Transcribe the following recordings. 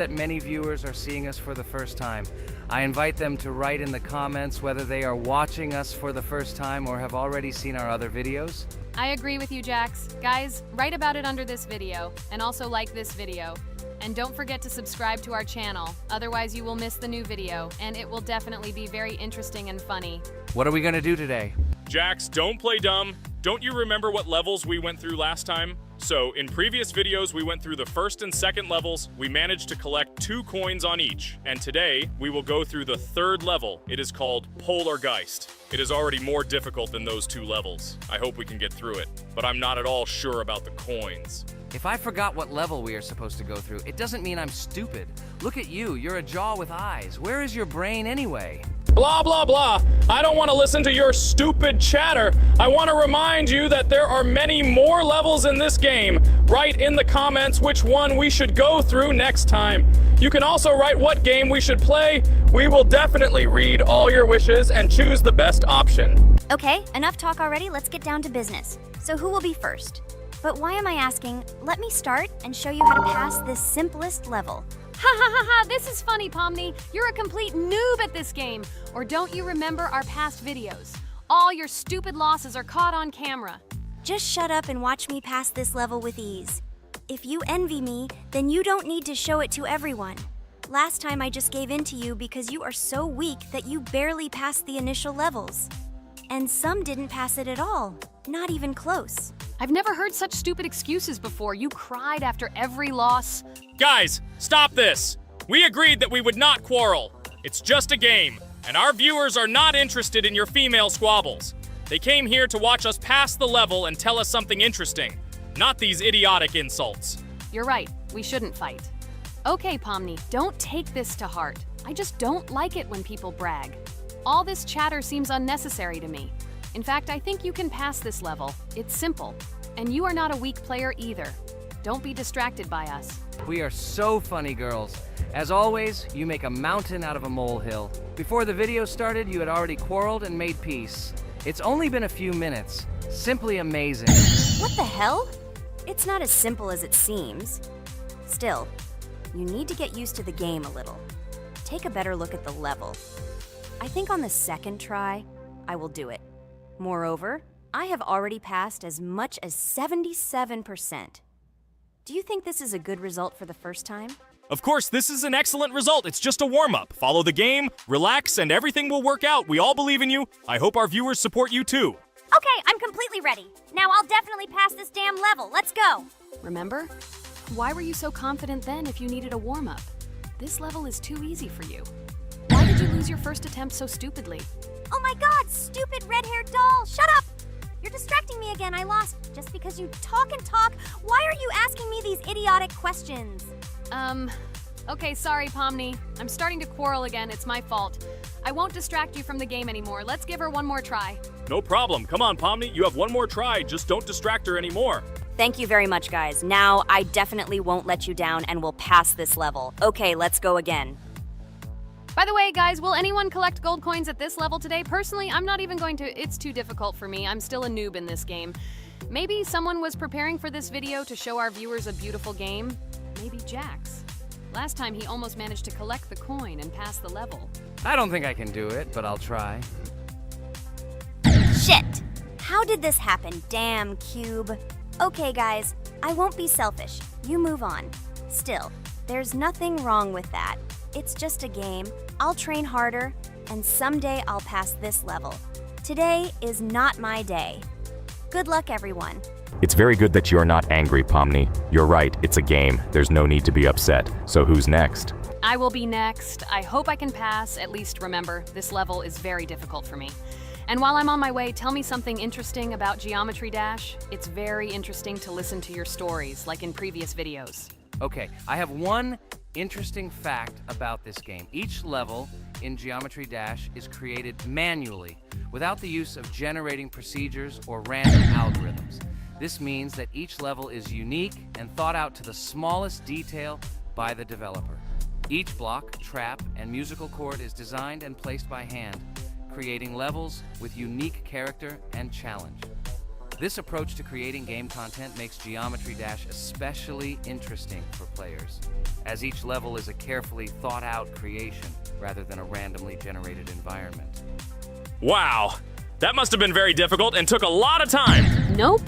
that many viewers are seeing us for the first time. I invite them to write in the comments whether they are watching us for the first time or have already seen our other videos. I agree with you, Jax. Guys, write about it under this video, and also like this video. And don't forget to subscribe to our channel, otherwise you will miss the new video, and it will definitely be very interesting and funny. What are we gonna do today? Jax, don't play dumb. Don't you remember what levels we went through last time? So, in previous videos, we went through the first and second levels. We managed to collect 2 coins on each. And today, we will go through the 3rd level. It is called Polargeist. It is already more difficult than those 2 levels. I hope we can get through it, but I'm not at all sure about the coins. If I forgot what level we are supposed to go through, it doesn't mean I'm stupid. Look at you, you're a jaw with eyes. Where is your brain anyway? Blah, blah, blah. I don't want to listen to your stupid chatter. I want to remind you that there are many more levels in this game. Write in the comments which one we should go through next time. You can also write what game we should play. We will definitely read all your wishes and choose the best option. Okay, enough talk already. Let's get down to business. So who will be first? But why am I asking? Let me start and show you how to pass this simplest level. Ha ha ha ha, this is funny, Pomni. You're a complete noob at this game. Or don't you remember our past videos? All your stupid losses are caught on camera. Just shut up and watch me pass this level with ease. If you envy me, then you don't need to show it to everyone. Last time I just gave in to you because you are so weak that you barely passed the initial levels. And some didn't pass it at all, not even close. I've never heard such stupid excuses before. You cried after every loss. Guys, stop this. We agreed that we would not quarrel. It's just a game, and our viewers are not interested in your female squabbles. They came here to watch us pass the level and tell us something interesting, not these idiotic insults. You're right, we shouldn't fight. Okay, Pomni, don't take this to heart. I just don't like it when people brag. All this chatter seems unnecessary to me. In fact, I think you can pass this level. It's simple. And you are not a weak player either. Don't be distracted by us. We are so funny, girls. As always, you make a mountain out of a molehill. Before the video started, you had already quarreled and made peace. It's only been a few minutes. Simply amazing. What the hell? It's not as simple as it seems. Still, you need to get used to the game a little. Take a better look at the level. I think on the second try, I will do it. Moreover, I have already passed as much as 77%. Do you think this is a good result for the first time? Of course, this is an excellent result. It's just a warm-up. Follow the game, relax, and everything will work out. We all believe in you. I hope our viewers support you too. Okay, I'm completely ready. Now I'll definitely pass this damn level. Let's go. Remember? Why were you so confident then if you needed a warm-up? This level is too easy for you. Why did you lose your first attempt so stupidly? Oh my god, stupid red-haired doll! Shut up! You're distracting me again. I lost. Just because you talk and talk, why are you asking me these idiotic questions? Okay, sorry, Pomni. I'm starting to quarrel again. It's my fault. I won't distract you from the game anymore. Let's give her one more try. No problem. Come on, Pomni. You have one more try. Just don't distract her anymore. Thank you very much, guys. Now, I definitely won't let you down and will pass this level. Okay, let's go again. By the way, guys, will anyone collect gold coins at this level today? Personally, I'm not even going to. It's too difficult for me. I'm still a noob in this game. Maybe someone was preparing for this video to show our viewers a beautiful game. Maybe Jax. Last time he almost managed to collect the coin and pass the level. I don't think I can do it, but I'll try. Shit! How did this happen? Damn, Cube. Okay, guys, I won't be selfish. You move on. Still, there's nothing wrong with that. It's just a game. I'll train harder, and someday I'll pass this level. Today is not my day. Good luck, everyone. It's very good that you're not angry, Pomni. You're right, it's a game. There's no need to be upset. So who's next? I will be next. I hope I can pass. At least remember, this level is very difficult for me. And while I'm on my way, tell me something interesting about Geometry Dash. It's very interesting to listen to your stories, like in previous videos. Okay, I have one interesting fact about this game. Each level in Geometry Dash is created manually, without the use of generating procedures or random algorithms. This means that each level is unique and thought out to the smallest detail by the developer. Each block, trap, and musical chord is designed and placed by hand, creating levels with unique character and challenge. This approach to creating game content makes Geometry Dash especially interesting for players, as each level is a carefully thought-out creation rather than a randomly generated environment. Wow, that must have been very difficult and took a lot of time. Nope.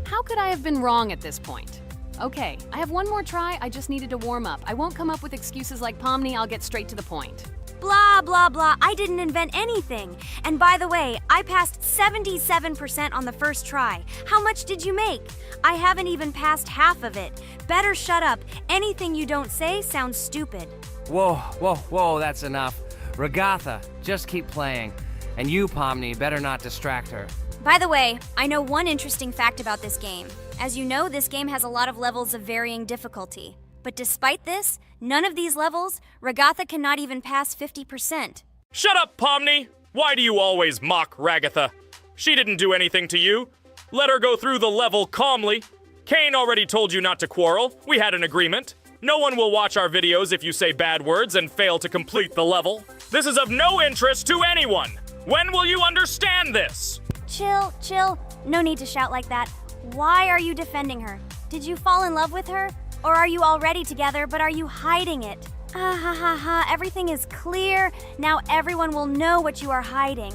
How could I have been wrong at this point? Okay, I have one more try. I just needed to warm up. I won't come up with excuses like Pomni. I'll get straight to the point. Blah, blah, blah. I didn't invent anything. And by the way, I passed 77% on the first try. How much did you make? I haven't even passed half of it. Better shut up. Anything you don't say sounds stupid. Whoa, that's enough. Ragatha, just keep playing. And you, Pomni, better not distract her. By the way, I know one interesting fact about this game. As you know, this game has a lot of levels of varying difficulty. But despite this, none of these levels, Ragatha cannot even pass 50%. Shut up, Pomni! Why do you always mock Ragatha? She didn't do anything to you. Let her go through the level calmly. Kane already told you not to quarrel. We had an agreement. No one will watch our videos if you say bad words and fail to complete the level. This is of no interest to anyone. When will you understand this? Chill. No need to shout like that. Why are you defending her? Did you fall in love with her? Or are you already together, but are you hiding it? Everything is clear. Now everyone will know what you are hiding.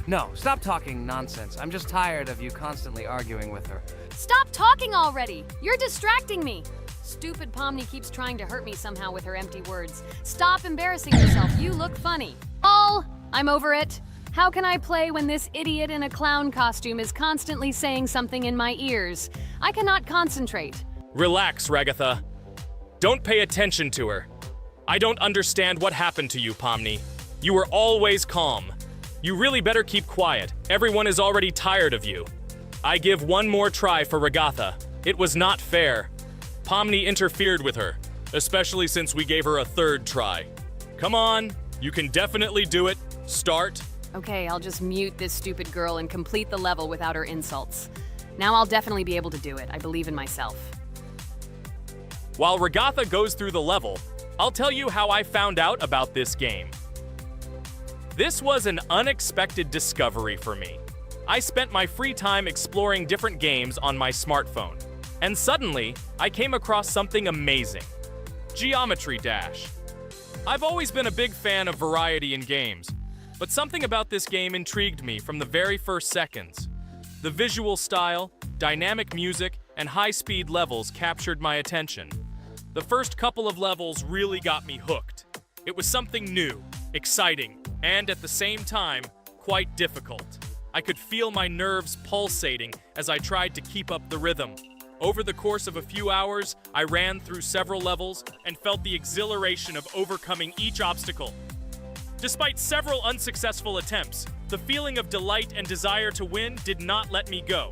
No, stop talking nonsense. I'm just tired of you constantly arguing with her. Stop talking already! You're distracting me! Stupid Pomni keeps trying to hurt me somehow with her empty words. Stop embarrassing yourself. You look funny. I'm over it. How can I play when this idiot in a clown costume is constantly saying something in my ears? I cannot concentrate. Relax, Ragatha. Don't pay attention to her. I don't understand what happened to you, Pomni. You were always calm. You really better keep quiet. Everyone is already tired of you. I give one more try for Ragatha. It was not fair. Pomni interfered with her, especially since we gave her a third try. Come on, you can definitely do it. Start. Okay, I'll just mute this stupid girl and complete the level without her insults. Now I'll definitely be able to do it. I believe in myself. While Ragatha goes through the level, I'll tell you how I found out about this game. This was an unexpected discovery for me. I spent my free time exploring different games on my smartphone, and suddenly, I came across something amazing. Geometry Dash. I've always been a big fan of variety in games, but something about this game intrigued me from the very first seconds. The visual style, dynamic music, and high-speed levels captured my attention. The first couple of levels really got me hooked. It was something new, exciting, and at the same time, quite difficult. I could feel my nerves pulsating as I tried to keep up the rhythm. Over the course of a few hours, I ran through several levels and felt the exhilaration of overcoming each obstacle. Despite several unsuccessful attempts, the feeling of delight and desire to win did not let me go.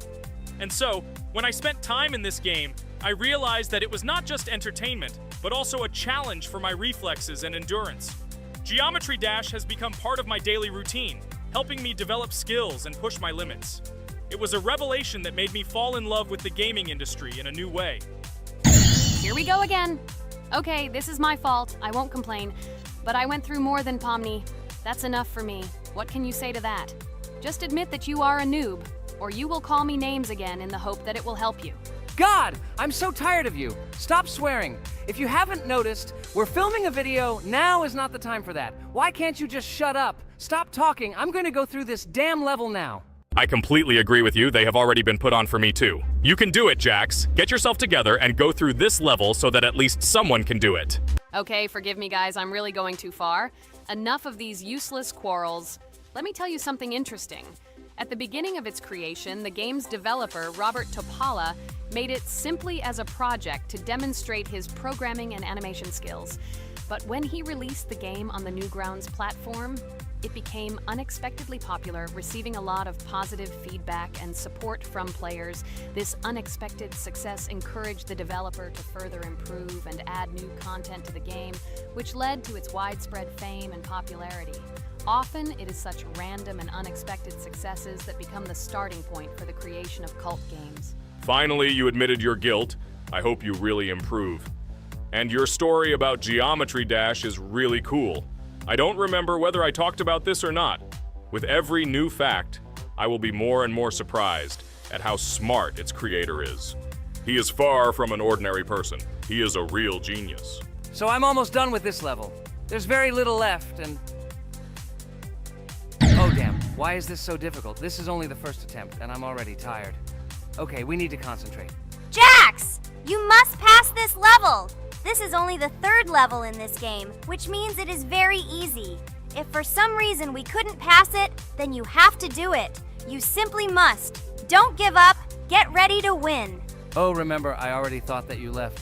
And so, when I spent time in this game, I realized that it was not just entertainment, but also a challenge for my reflexes and endurance. Geometry Dash has become part of my daily routine, helping me develop skills and push my limits. It was a revelation that made me fall in love with the gaming industry in a new way. Here we go again. Okay, this is my fault. I won't complain. But I went through more than Pomni. That's enough for me. What can you say to that? Just admit that you are a noob, or you will call me names again in the hope that it will help you. God, I'm so tired of you. Stop swearing. If you haven't noticed, we're filming a video. Now is not the time for that. Why can't you just shut up? Stop talking. I'm going to go through this damn level now. I completely agree with you. They have already been put on for me too. You can do it, Jax. Get yourself together and go through this level so that at least someone can do it. Okay, forgive me guys, I'm really going too far. Enough of these useless quarrels. Let me tell you something interesting. At the beginning of its creation, the game's developer, Robert Topala, made it simply as a project to demonstrate his programming and animation skills. But when he released the game on the Newgrounds platform, it became unexpectedly popular, receiving a lot of positive feedback and support from players. This unexpected success encouraged the developer to further improve and add new content to the game, which led to its widespread fame and popularity. Often, it is such random and unexpected successes that become the starting point for the creation of cult games. Finally, you admitted your guilt. I hope you really improve. And your story about Geometry Dash is really cool. I don't remember whether I talked about this or not. With every new fact, I will be more and more surprised at how smart its creator is. He is far from an ordinary person. He is a real genius. So I'm almost done with this level. There's very little left, and... Oh, damn. Why is this so difficult? This is only the first attempt, and I'm already tired. Okay, we need to concentrate. Jax! You must pass this level! This is only the third level in this game, which means it is very easy. If for some reason we couldn't pass it, then you have to do it. You simply must. Don't give up. Get ready to win. Oh, remember, I already thought that you left.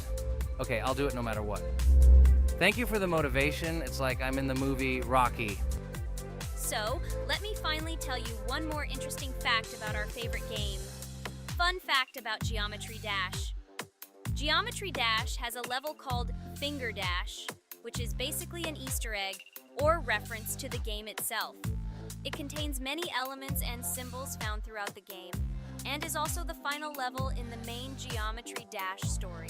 Okay, I'll do it no matter what. Thank you for the motivation. It's like I'm in the movie Rocky. So, let me finally tell you one more interesting fact about our favorite game. Fun fact about Geometry Dash. Geometry Dash has a level called Finger Dash, which is basically an Easter egg or reference to the game itself. It contains many elements and symbols found throughout the game, and is also the final level in the main Geometry Dash story.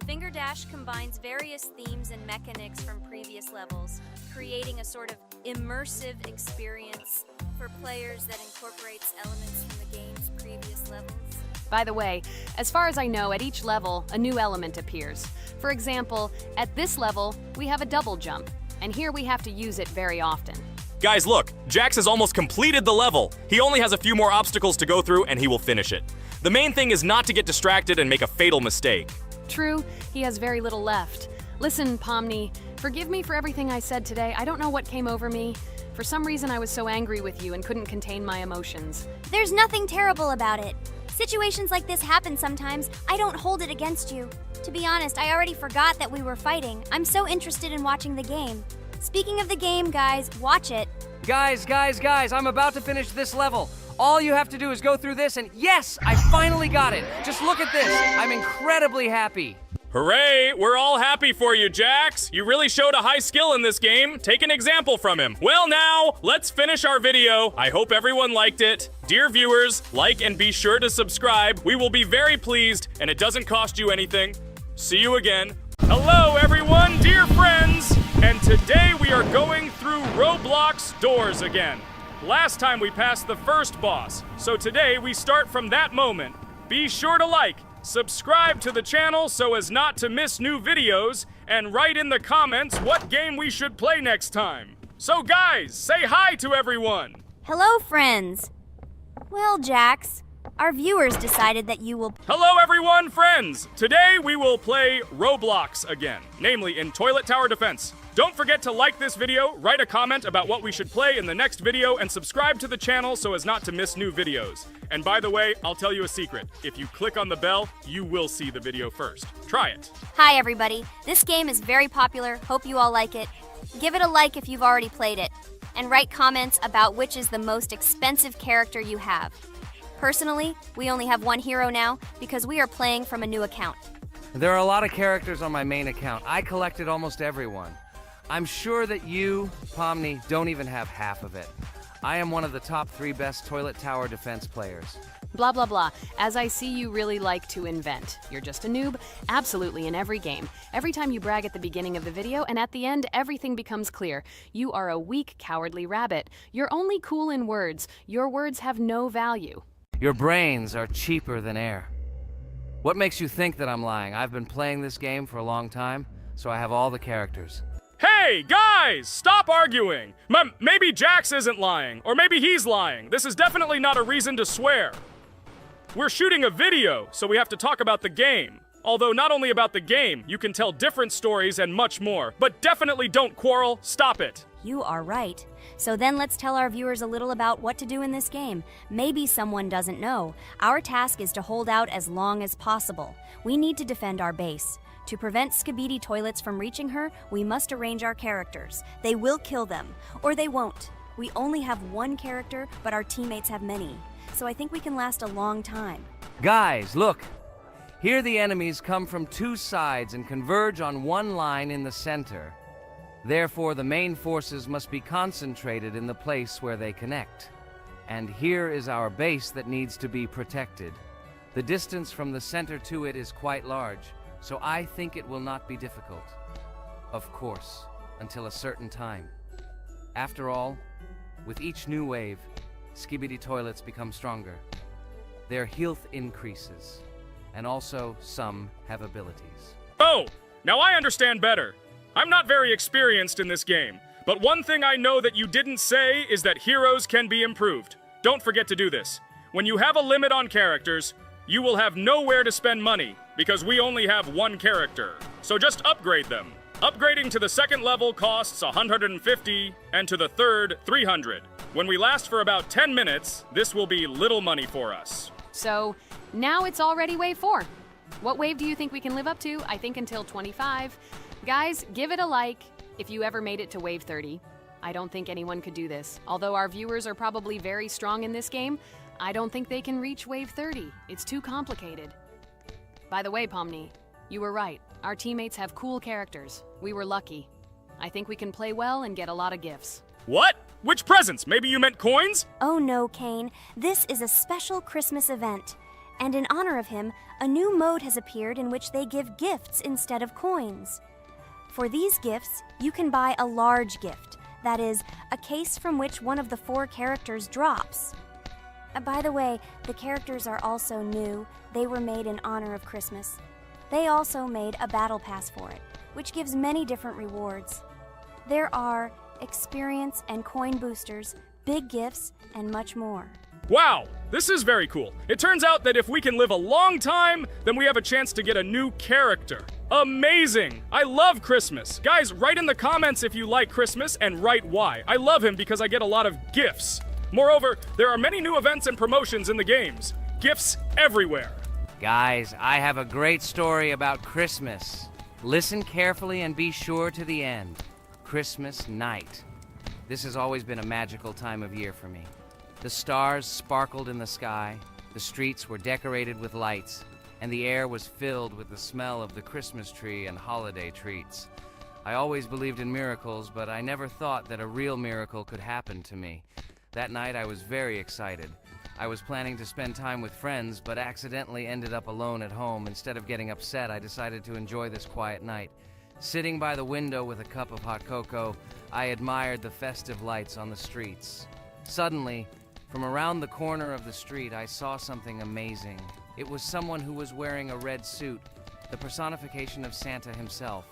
Finger Dash combines various themes and mechanics from previous levels, creating a sort of immersive experience for players that incorporates elements from the game's previous levels. By the way, as far as I know, at each level, a new element appears. For example, at this level, we have a double jump, and here we have to use it very often. Guys, look, Jax has almost completed the level. He only has a few more obstacles to go through and he will finish it. The main thing is not to get distracted and make a fatal mistake. True, he has very little left. Listen, Pomni, forgive me for everything I said today. I don't know what came over me. For some reason, I was so angry with you and couldn't contain my emotions. There's nothing terrible about it. Situations like this happen sometimes. I don't hold it against you. To be honest, I already forgot that we were fighting. I'm so interested in watching the game. Speaking of the game, guys, watch it. Guys, I'm about to finish this level. All you have to do is go through this, and yes, I finally got it. Just look at this. I'm incredibly happy. Hooray! We're all happy for you, Jax! You really showed a high skill in this game. Take an example from him. Well now, let's finish our video. I hope everyone liked it. Dear viewers, like and be sure to subscribe. We will be very pleased, and it doesn't cost you anything. See you again. Hello everyone, dear friends! And today we are going through Roblox doors again. Last time we passed the first boss, so today we start from that moment. Be sure to like, subscribe to the channel so as not to miss new videos, and write in the comments what game we should play next time. So guys, say hi to everyone! Hello, friends. Well, Jax, our viewers decided that you will... Hello everyone, friends! Today we will play Roblox again, namely in Toilet Tower Defense. Don't forget to like this video, write a comment about what we should play in the next video, and subscribe to the channel so as not to miss new videos. And by the way, I'll tell you a secret. If you click on the bell, you will see the video first. Try it. Hi, everybody. This game is very popular. Hope you all like it. Give it a like if you've already played it. And write comments about which is the most expensive character you have. Personally, we only have one hero now because we are playing from a new account. There are a lot of characters on my main account. I collected almost everyone. I'm sure that you, Pomni, don't even have half of it. I am one of the top 3 best Toilet Tower Defense players. Blah, blah, blah. As I see, you really like to invent. You're just a noob, absolutely in every game. Every time you brag at the beginning of the video, and at the end, everything becomes clear. You are a weak, cowardly rabbit. You're only cool in words. Your words have no value. Your brains are cheaper than air. What makes you think that I'm lying? I've been playing this game for a long time, so I have all the characters. Hey, guys! Stop arguing! Maybe Jax isn't lying, or maybe he's lying. This is definitely not a reason to swear. We're shooting a video, so we have to talk about the game. Although not only about the game, you can tell different stories and much more. But definitely don't quarrel. Stop it. You are right. So then let's tell our viewers a little about what to do in this game. Maybe someone doesn't know. Our task is to hold out as long as possible. We need to defend our base. To prevent Skibidi Toilets from reaching her, we must arrange our characters. They will kill them, or they won't. We only have one character, but our teammates have many. So I think we can last a long time. Guys, look! Here the enemies come from 2 sides and converge on one line in the center. Therefore, the main forces must be concentrated in the place where they connect. And here is our base that needs to be protected. The distance from the center to it is quite large, so I think it will not be difficult. Of course, until a certain time. After all, with each new wave, Skibidi Toilets become stronger. their health increases, and also some have abilities. Oh, now I understand better. I'm not very experienced in this game, but one thing I know that you didn't say is that heroes can be improved. Don't forget to do this. When you have a limit on characters, you will have nowhere to spend money, because we only have one character. So just upgrade them. Upgrading to the second level costs 150, and to the third, 300. When we last for about 10 minutes, this will be little money for us. So now it's already wave 4. What wave do you think we can live up to? I think until 25. Guys, give it a like if you ever made it to wave 30. I don't think anyone could do this. Although our viewers are probably very strong in this game, I don't think they can reach wave 30. It's too complicated. By the way, Pomni, you were right. Our teammates have cool characters. We were lucky. I think we can play well and get a lot of gifts. What? Which presents? Maybe you meant coins? Oh no, Kane. This is a special Christmas event. And in honor of him, a new mode has appeared in which they give gifts instead of coins. For these gifts, you can buy a large gift. That is, a case from which one of the 4 characters drops. By the way, the characters are also new. They were made in honor of Christmas. They also made a battle pass for it, which gives many different rewards. There are experience and coin boosters, big gifts, and much more. Wow, this is very cool. It turns out that if we can live a long time, then we have a chance to get a new character. Amazing! I love Christmas. Guys, write in the comments if you like Christmas and write why. I love him because I get a lot of gifts. Moreover, there are many new events and promotions in the games. Gifts everywhere. Guys, I have a great story about Christmas. Listen carefully and be sure to the end. Christmas night. This has always been a magical time of year for me. The stars sparkled in the sky, the streets were decorated with lights, and the air was filled with the smell of the Christmas tree and holiday treats. I always believed in miracles, but I never thought that a real miracle could happen to me. That night I was very excited. I was planning to spend time with friends, but accidentally ended up alone at home. Instead of getting upset, I decided to enjoy this quiet night. Sitting by the window with a cup of hot cocoa, I admired the festive lights on the streets. Suddenly, from around the corner of the street, I saw something amazing. It was someone who was wearing a red suit, the personification of Santa himself.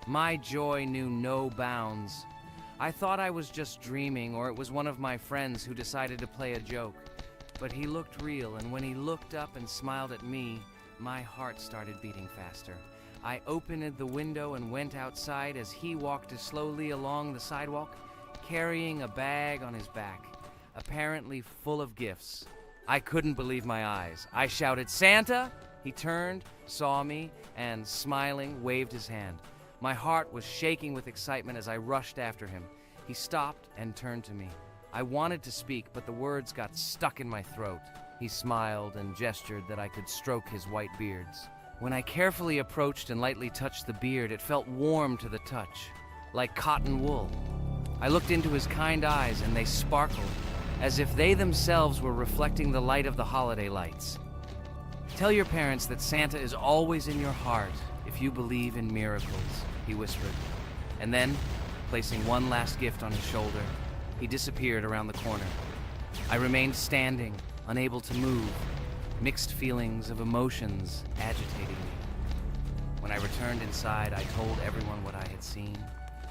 My joy knew no bounds. I thought I was just dreaming, or it was one of my friends who decided to play a joke. But he looked real, and when he looked up and smiled at me, my heart started beating faster. I opened the window and went outside as he walked slowly along the sidewalk, carrying a bag on his back, apparently full of gifts. I couldn't believe my eyes. I shouted, "Santa!" He turned, saw me, and smiling, waved his hand. My heart was shaking with excitement as I rushed after him. He stopped and turned to me. I wanted to speak, but the words got stuck in my throat. He smiled and gestured that I could stroke his white beards. When I carefully approached and lightly touched the beard, it felt warm to the touch, like cotton wool. I looked into his kind eyes, and they sparkled, as if they themselves were reflecting the light of the holiday lights. Tell your parents that Santa is always in your heart if you believe in miracles, he whispered. And then, placing one last gift on his shoulder, he disappeared around the corner. I remained standing, unable to move, mixed feelings of emotions agitating me. When I returned inside, I told everyone what I had seen.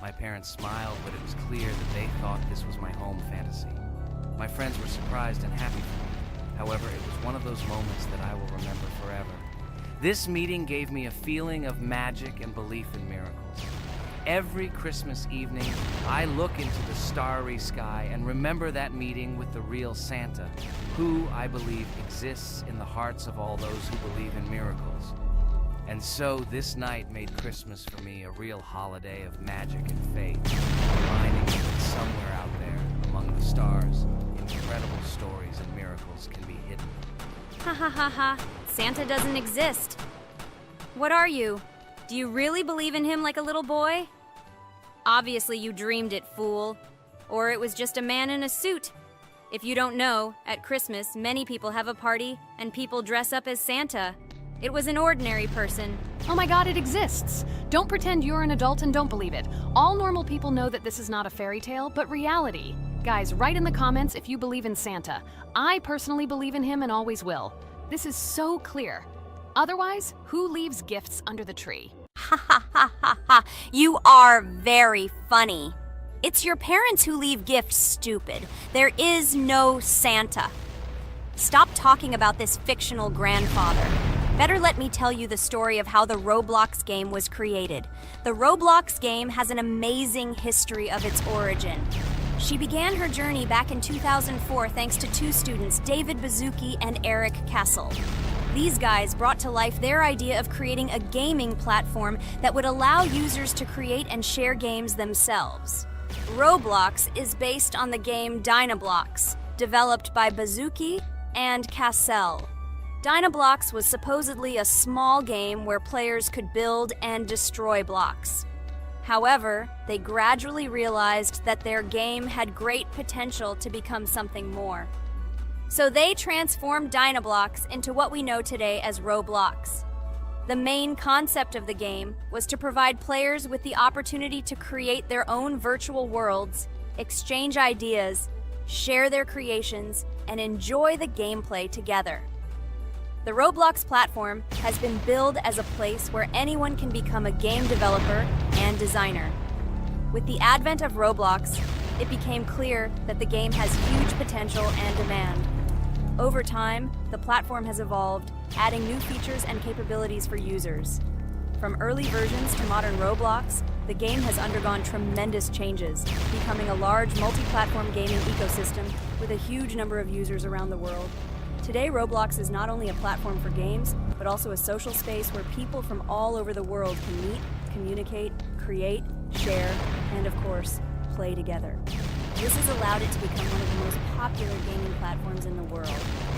My parents smiled, but it was clear that they thought this was my home fantasy. My friends were surprised and happy for me. However, it was one of those moments that I will remember forever. This meeting gave me a feeling of magic and belief in miracles. Every Christmas evening, I look into the starry sky and remember that meeting with the real Santa, who, I believe, exists in the hearts of all those who believe in miracles. And so this night made Christmas for me a real holiday of magic and faith, reminding me that somewhere out there, among the stars, incredible stories and miracles can be hidden. Ha ha ha ha. Santa doesn't exist. What are you? Do you really believe in him like a little boy? Obviously you dreamed it, fool. Or it was just a man in a suit. If you don't know, at Christmas, many people have a party and people dress up as Santa. It was an ordinary person. Oh my god, it exists! Don't pretend you're an adult and don't believe it. All normal people know that this is not a fairy tale, but reality. Guys, write in the comments if you believe in Santa. I personally believe in him and always will. This is so clear. Otherwise, who leaves gifts under the tree? Ha ha ha ha ha. You are very funny. It's your parents who leave gifts, stupid. There is no Santa. Stop talking about this fictional grandfather. Better let me tell you the story of how the Roblox game was created. The Roblox game has an amazing history of its origin. She began her journey back in 2004 thanks to two students, David Bazuki and Eric Castle. These guys brought to life their idea of creating a gaming platform that would allow users to create and share games themselves. Roblox is based on the game Dynablox, developed by Bazuki and Cassell. Dynablox was supposedly a small game where players could build and destroy blocks. However, they gradually realized that their game had great potential to become something more. So they transformed Dynablox into what we know today as Roblox. The main concept of the game was to provide players with the opportunity to create their own virtual worlds, exchange ideas, share their creations, and enjoy the gameplay together. The Roblox platform has been billed as a place where anyone can become a game developer and designer. With the advent of Roblox, it became clear that the game has huge potential and demand. Over time, the platform has evolved, adding new features and capabilities for users. From early versions to modern Roblox, the game has undergone tremendous changes, becoming a large multi-platform gaming ecosystem with a huge number of users around the world. Today, Roblox is not only a platform for games, but also a social space where people from all over the world can meet, communicate, create, share, and of course, play together. This has allowed it to become one of the most popular gaming platforms in the world,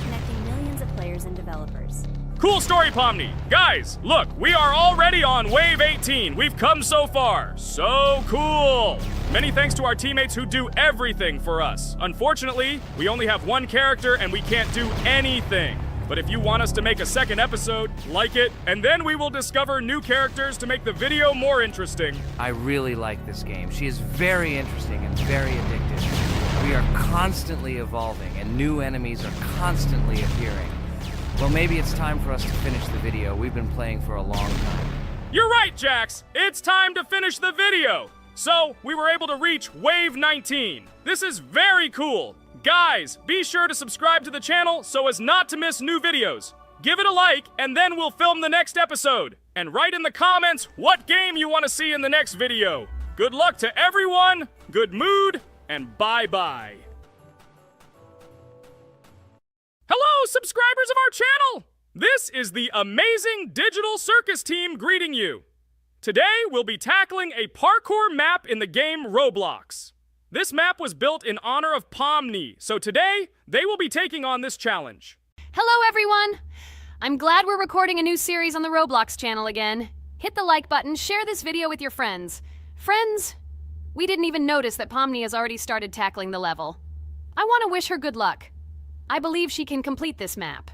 connecting millions of players and developers. Cool story, Pomni. Guys, look, we are already on Wave 18. We've come so far. So cool. Many thanks to our teammates who do everything for us. Unfortunately, we only have one character and we can't do anything. But if you want us to make a second episode, like it, and then we will discover new characters to make the video more interesting. I really like this game. She is very interesting and very addictive. We are constantly evolving and new enemies are constantly appearing. Well, maybe it's time for us to finish the video. We've been playing for a long time. You're right, Jax. It's time to finish the video. So, we were able to reach Wave 19. This is very cool. Guys, be sure to subscribe to the channel so as not to miss new videos. Give it a like, and then we'll film the next episode. And write in the comments what game you want to see in the next video. Good luck to everyone, good mood, and bye-bye. Hello, subscribers of our channel! This is the amazing Digital Circus team greeting you. Today, we'll be tackling a parkour map in the game Roblox. This map was built in honor of Pomni, so today, they will be taking on this challenge. Hello, everyone! I'm glad we're recording a new series on the Roblox channel again. Hit the like button, share this video with your friends. Friends, we didn't even notice that Pomni has already started tackling the level. I want to wish her good luck. I believe she can complete this map.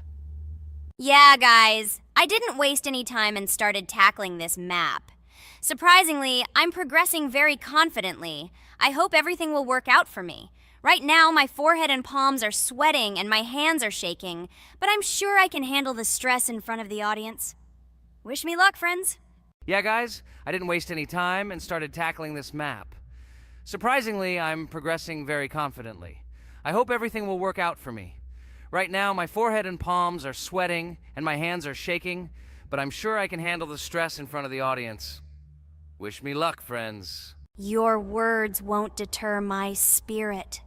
Yeah, guys, I didn't waste any time and started tackling this map. Surprisingly, I'm progressing very confidently. I hope everything will work out for me. Right now, my forehead and palms are sweating and my hands are shaking, but I'm sure I can handle the stress in front of the audience. Wish me luck, friends. Yeah, guys, I didn't waste any time and started tackling this map. Surprisingly, I'm progressing very confidently. I hope everything will work out for me. Right now, my forehead and palms are sweating and my hands are shaking, but I'm sure I can handle the stress in front of the audience. Wish me luck, friends. Your words won't deter my spirit.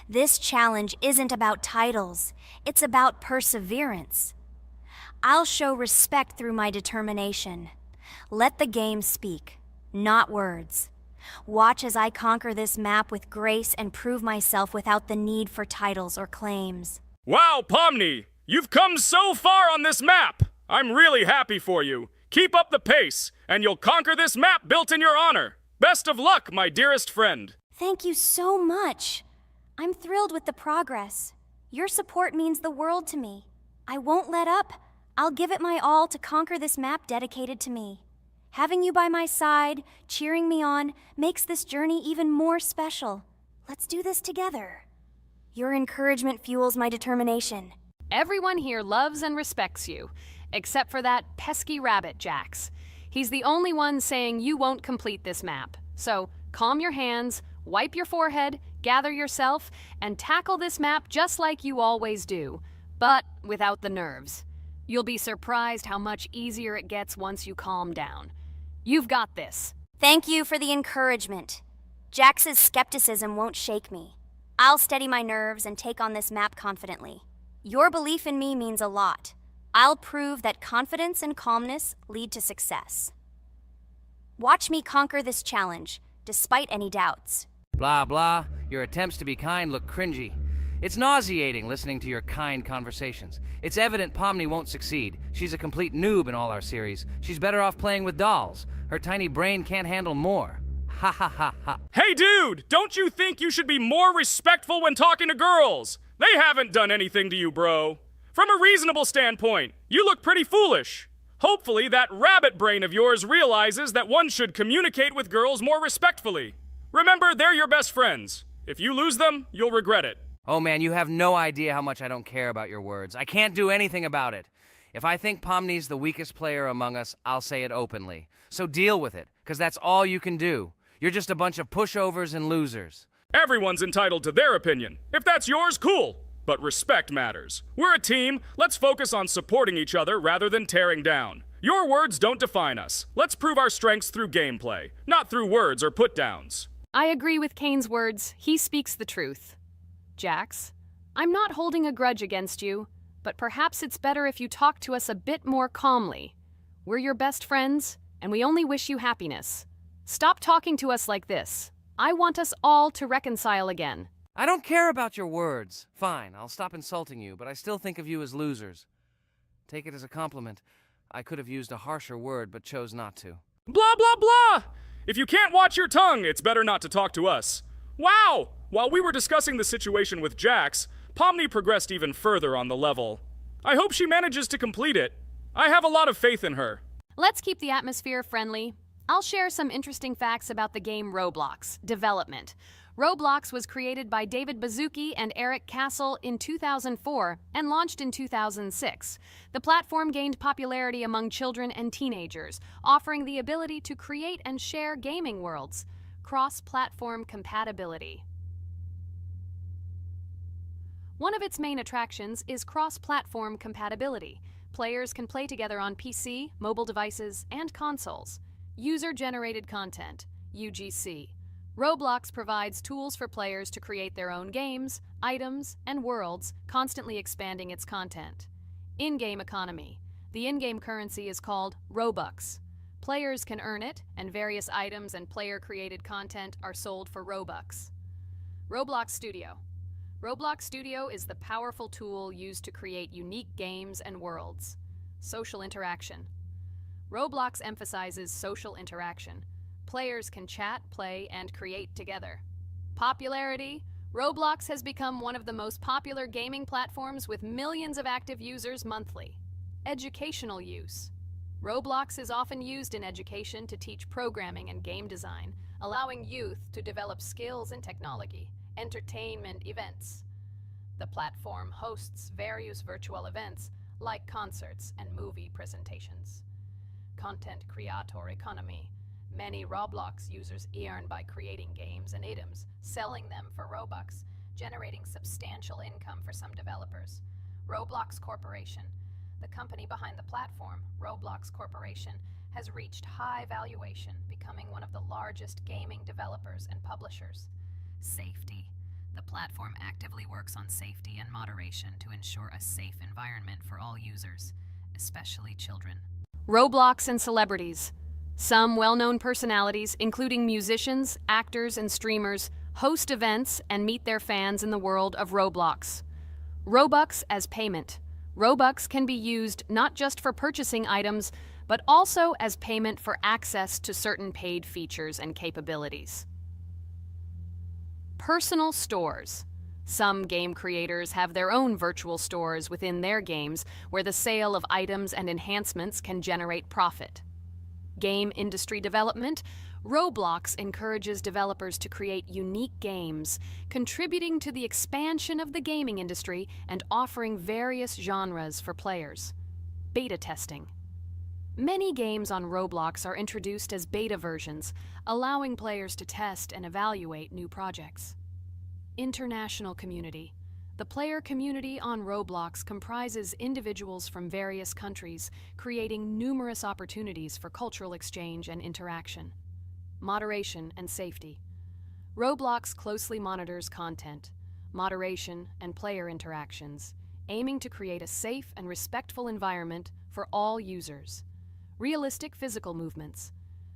This challenge isn't about titles, it's about perseverance. I'll show respect through my determination. Let the game speak, not words. Watch as I conquer this map with grace and prove myself without the need for titles or claims. Wow, Pomni! You've come so far on this map! I'm really happy for you. Keep up the pace, and you'll conquer this map built in your honor. Best of luck, my dearest friend. Thank you so much. I'm thrilled with the progress. Your support means the world to me. I won't let up. I'll give it my all to conquer this map dedicated to me. Having you by my side, cheering me on, makes this journey even more special. Let's do this together. Your encouragement fuels my determination. Everyone here loves and respects you, except for that pesky rabbit, Jax. He's the only one saying you won't complete this map. So calm your hands, wipe your forehead, gather yourself, and tackle this map just like you always do, but without the nerves. You'll be surprised how much easier it gets once you calm down. You've got this. Thank you for the encouragement. Jax's skepticism won't shake me. I'll steady my nerves and take on this map confidently. Your belief in me means a lot. I'll prove that confidence and calmness lead to success. Watch me conquer this challenge, despite any doubts. Blah, blah. Your attempts to be kind look cringy. It's nauseating listening to your kind conversations. It's evident Pomni won't succeed. She's a complete noob in all our series. She's better off playing with dolls. Her tiny brain can't handle more. Ha ha ha ha. Hey dude, don't you think you should be more respectful when talking to girls? They haven't done anything to you, bro. From a reasonable standpoint, you look pretty foolish. Hopefully that rabbit brain of yours realizes that one should communicate with girls more respectfully. Remember, they're your best friends. If you lose them, you'll regret it. Oh man, you have no idea how much I don't care about your words. I can't do anything about it. If I think Pomni's the weakest player among us, I'll say it openly. So deal with it, because that's all you can do. You're just a bunch of pushovers and losers. Everyone's entitled to their opinion. If that's yours, cool. But respect matters. We're a team. Let's focus on supporting each other rather than tearing down. Your words don't define us. Let's prove our strengths through gameplay, not through words or put-downs. I agree with Kane's words. He speaks the truth. Jax, I'm not holding a grudge against you, but perhaps it's better if you talk to us a bit more calmly. We're your best friends, and we only wish you happiness. Stop talking to us like this. I want us all to reconcile again. I don't care about your words. Fine, I'll stop insulting you, but I still think of you as losers. Take it as a compliment. I could have used a harsher word, but chose not to. Blah, blah, blah! If you can't watch your tongue, it's better not to talk to us. Wow! While we were discussing the situation with Jax, Pomni progressed even further on the level. I hope she manages to complete it. I have a lot of faith in her. Let's keep the atmosphere friendly. I'll share some interesting facts about the game Roblox. Development. Roblox was created by David Baszucki and Eric Castle in 2004 and launched in 2006. The platform gained popularity among children and teenagers, offering the ability to create and share gaming worlds. Cross-platform compatibility. One of its main attractions is cross-platform compatibility. Players can play together on PC, mobile devices, and consoles. User-generated content, UGC. Roblox provides tools for players to create their own games, items, and worlds, constantly expanding its content. In-game economy. The in-game currency is called Robux. Players can earn it, and various items and player-created content are sold for Robux. Roblox Studio. Roblox Studio is the powerful tool used to create unique games and worlds. Social interaction. Roblox emphasizes social interaction. Players can chat, play, and create together. Popularity. Roblox has become one of the most popular gaming platforms with millions of active users monthly. Educational use. Roblox is often used in education to teach programming and game design, allowing youth to develop skills in technology. Entertainment events. The platform hosts various virtual events like concerts and movie presentations. Content creator economy. Many Roblox users earn by creating games and items, selling them for Robux, generating substantial income for some developers. Roblox Corporation. The company behind the platform, Roblox Corporation, has reached high valuation, becoming one of the largest gaming developers and publishers. Safety. The platform actively works on safety and moderation to ensure a safe environment for all users, especially children. Roblox and celebrities. Some well-known personalities, including musicians, actors, and streamers, host events and meet their fans in the world of Roblox. Robux as payment. Robux can be used not just for purchasing items, but also as payment for access to certain paid features and capabilities. Personal stores. Some game creators have their own virtual stores within their games where the sale of items and enhancements can generate profit. Game industry development. Roblox encourages developers to create unique games, contributing to the expansion of the gaming industry and offering various genres for players. Beta testing. Many games on Roblox are introduced as beta versions, allowing players to test and evaluate new projects. International community. The player community on Roblox comprises individuals from various countries, creating numerous opportunities for cultural exchange and interaction. Moderation and safety. Roblox closely monitors content, moderation, and player interactions, aiming to create a safe and respectful environment for all users. Realistic physical movements.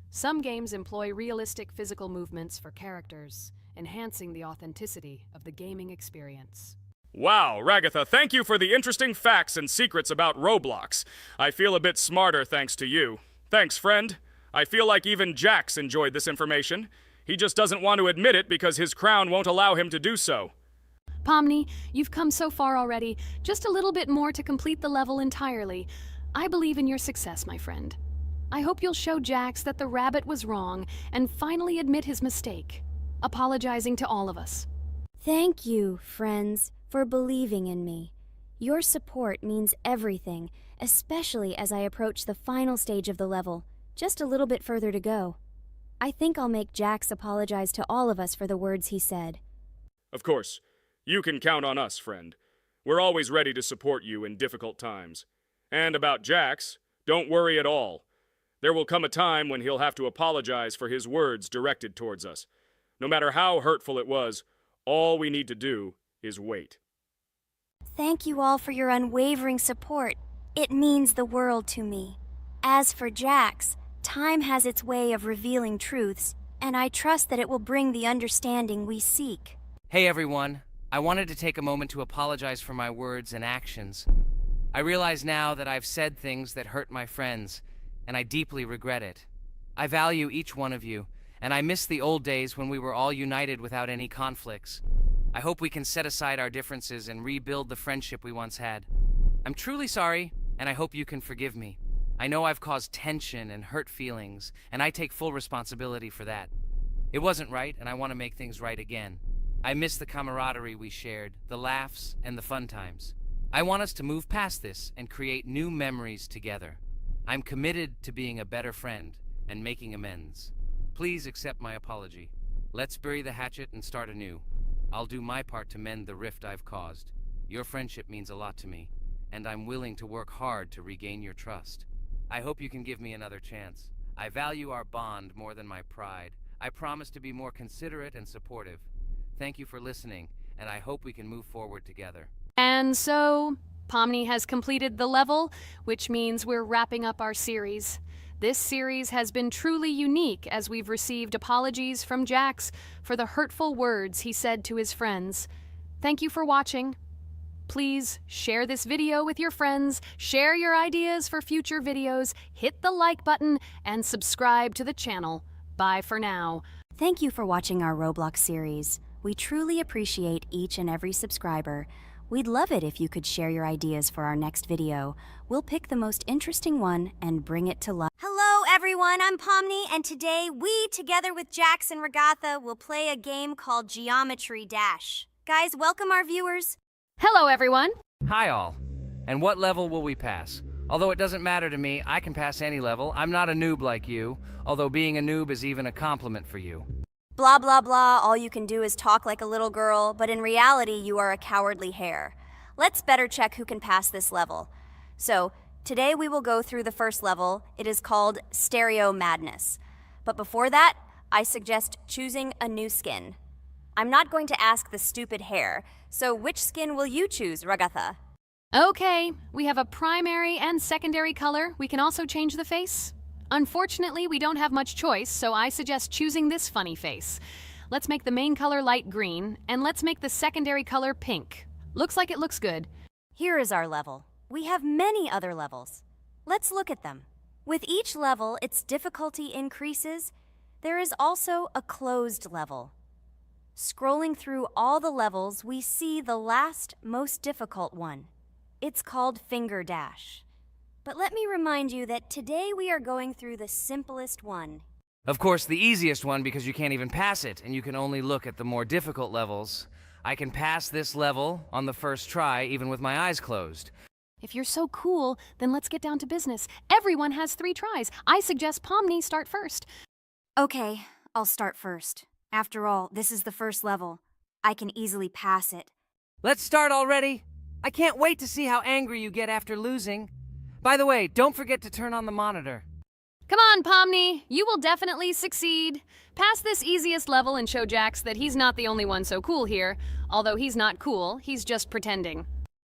Some games employ realistic physical movements for characters, enhancing the authenticity of the gaming experience. Wow, Ragatha, thank you for the interesting facts and secrets about Roblox. I feel a bit smarter thanks to you. Thanks, friend. I feel like even Jax enjoyed this information. He just doesn't want to admit it because his crown won't allow him to do so. Pomni, you've come so far already. Just a little bit more to complete the level entirely. I believe in your success, my friend. I hope you'll show Jax that the rabbit was wrong and finally admit his mistake, apologizing to all of us. Thank you, friends, for believing in me. Your support means everything, especially as I approach the final stage of the level, just a little bit further to go. I think I'll make Jax apologize to all of us for the words he said. Of course, you can count on us, friend. We're always ready to support you in difficult times. And about Jax, don't worry at all. There will come a time when he'll have to apologize for his words directed towards us. No matter how hurtful it was, all we need to do is wait. Thank you all for your unwavering support. It means the world to me. As for Jax, time has its way of revealing truths, and I trust that it will bring the understanding we seek. Hey everyone, I wanted to take a moment to apologize for my words and actions. I realize now that I've said things that hurt my friends, and I deeply regret it. I value each one of you, and I miss the old days when we were all united without any conflicts. I hope we can set aside our differences and rebuild the friendship we once had. I'm truly sorry, and I hope you can forgive me. I know I've caused tension and hurt feelings, and I take full responsibility for that. It wasn't right, and I want to make things right again. I miss the camaraderie we shared, the laughs, and the fun times. I want us to move past this and create new memories together. I'm committed to being a better friend and making amends. Please accept my apology. Let's bury the hatchet and start anew. I'll do my part to mend the rift I've caused. Your friendship means a lot to me, and I'm willing to work hard to regain your trust. I hope you can give me another chance. I value our bond more than my pride. I promise to be more considerate and supportive. Thank you for listening, and I hope we can move forward together. And so, Pomni has completed the level, which means we're wrapping up our series. This series has been truly unique as we've received apologies from Jax for the hurtful words he said to his friends. Thank you for watching. Please share this video with your friends, share your ideas for future videos, hit the like button, and subscribe to the channel. Bye for now. Thank you for watching our Roblox series. We truly appreciate each and every subscriber. We'd love it if you could share your ideas for our next video. We'll pick the most interesting one and bring it to life. Hello everyone, I'm Pomni, and today we, together with Jax and Ragatha, will play a game called Geometry Dash. Guys, welcome our viewers. Hello, everyone. Hi all. And what level will we pass? Although it doesn't matter to me, I can pass any level. I'm not a noob like you, although being a noob is even a compliment for you. Blah, blah, blah, all you can do is talk like a little girl, but in reality, you are a cowardly hare. Let's better check who can pass this level. So, today we will go through the first level. It is called Stereo Madness. But before that, I suggest choosing a new skin. I'm not going to ask the stupid hare, so which skin will you choose, Ragatha? Okay, we have a primary and secondary color. We can also change the face. Unfortunately, we don't have much choice, so I suggest choosing this funny face. Let's make the main color light green, and let's make the secondary color pink. Looks like it looks good. Here is our level. We have many other levels. Let's look at them. With each level, its difficulty increases. There is also a closed level. Scrolling through all the levels, we see the last, most difficult one. It's called Finger Dash. But let me remind you that today we are going through the simplest one. Of course, the easiest one because you can't even pass it, and you can only look at the more difficult levels. I can pass this level on the first try, even with my eyes closed. If you're so cool, then let's get down to business. Everyone has 3 tries. I suggest Pomni start first. Okay, I'll start first. After all, this is the first level. I can easily pass it. Let's start already. I can't wait to see how angry you get after losing. By the way, don't forget to turn on the monitor. Come on, Pomni. You will definitely succeed. Pass this easiest level and show Jax that he's not the only one so cool here. Although he's not cool, he's just pretending.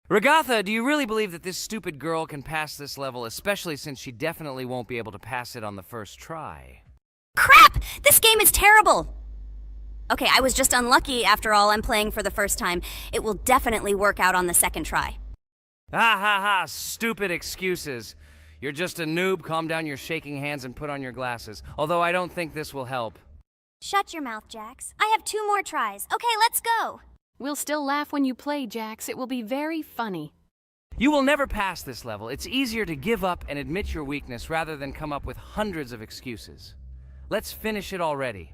Ragatha, do you really believe that this stupid girl can pass this level, especially since she definitely won't be able to pass it on the first try? Crap! This game is terrible! Okay, I was just unlucky. After all, I'm playing for the first time. It will definitely work out on the second try. Ha ha ha, stupid excuses. You're just a noob, calm down your shaking hands and put on your glasses. Although I don't think this will help. Shut your mouth, Jax. I have 2 more tries. Okay, let's go! We'll still laugh when you play, Jax. It will be very funny. You will never pass this level. It's easier to give up and admit your weakness rather than come up with hundreds of excuses. Let's finish it already.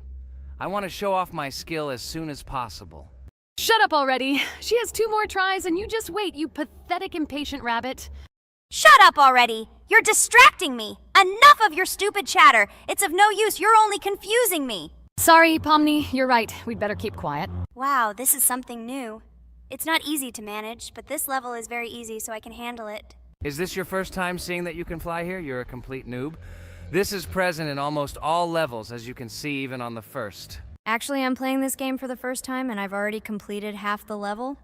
I want to show off my skill as soon as possible. Shut up already. She has 2 more tries and you just wait, you pathetic impatient rabbit. Shut up already! You're distracting me! Enough of your stupid chatter! It's of no use, you're only confusing me! Sorry, Pomni, you're right. We'd better keep quiet. Wow, this is something new. It's not easy to manage, but this level is very easy, so I can handle it. Is this your first time seeing that you can fly here? You're a complete noob. This is present in almost all levels, as you can see even on the first. Actually, I'm playing this game for the first time, and I've already completed half the level.